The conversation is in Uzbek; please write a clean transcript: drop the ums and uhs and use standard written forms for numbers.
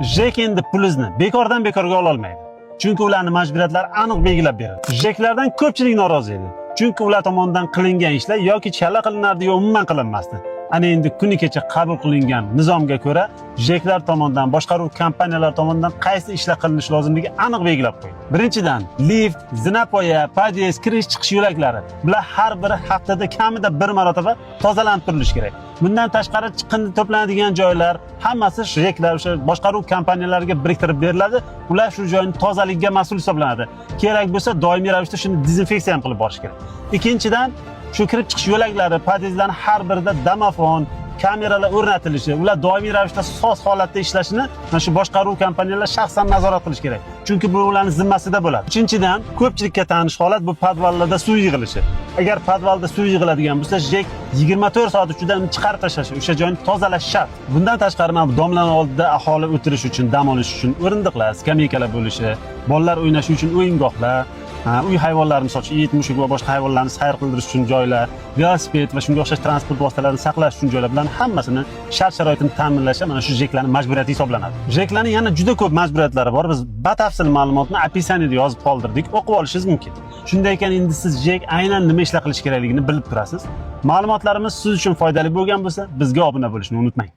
JEK endi pulingizni bekordan bekorga ola olmaydi. Chunki ularning majburiyatlari aniq belgilab berildi. JEKlardan ko'pchilik norozi edi. Chunki ular tomonidan qilingan ishlar yoki chala qilinardi yoki umuman qilinmasdi. Ana endi kuni kecha qabul qilingan nizomga ko'ra JEKlar tomonidan, boshqaruv kompaniyalari tomonidan qaysi ishlar qilinishi lozimligi aniq belgilab qo'yildi. Birinchidan, lift, zinapoya, podyezd, kirish chiqish yo'laklari bular har biri haftada kamida bir marotaba tozalanib turilishi kerak. Bundan tashqari chiqindi to'planadigan joylar hammasi JEKlar o'sha boshqaruv kompaniyalariga biriktirib beriladi. Ular shu joyning tozaligiga mas'ul hisoblanadi. Kerak bo'lsa doimiy ravishda shuni dezinfeksiya ham qilib borish kerak. Ikkinchidan, shu kirib chiqish yo'laklari, podyezdlarning har birida domofon, kameralar o'rnatilishi, ular doimiy ravishda soz holatda ishlashini mana shu boshqaruv kompaniyalar shaxsan nazorat qilish kerak. Chunki bu ularning zimmasida bo'ladi. Uchinchidan, ko'pchilikka tanish holat bu podvallarda suv yig'ilishi. Agar podvalda suv yig'iladigan bo'lsa, JEK 24 soat ichida uni chiqarib tashlashi, o'sha joyni tozalash shart. Bundan tashqari mana bu domlaning oldida aholi o'tirish uchun, dam olish uchun o'rindiqlar, skameykalar bo'lishi, bolalar o'ynashi uchun o'yingohlar, uy hayvonlarini misol uchun it, mushuk va boshqa hayvonlarni sayr qildirish uchun joylar, velosiped va shunga o'xshash transport vositalarini saqlash uchun joylar bilan hammasini shart-sharoitini ta'minlash mana shu JEKlarning majburiyati hisoblanadi. JEKlarning yana juda ko'p majburiyatlari bor. Biz batafsil ma'lumotni opisaniyada yozib qoldirdik, o'qib olishingiz mumkin. Shunday ekan, endi siz JEK aynan nima ishlar qilish kerakligini bilib turasiz. Ma'lumotlarimiz siz uchun foydali bo'lgan bo'lsa, bizga obuna bo'lishni unutmang.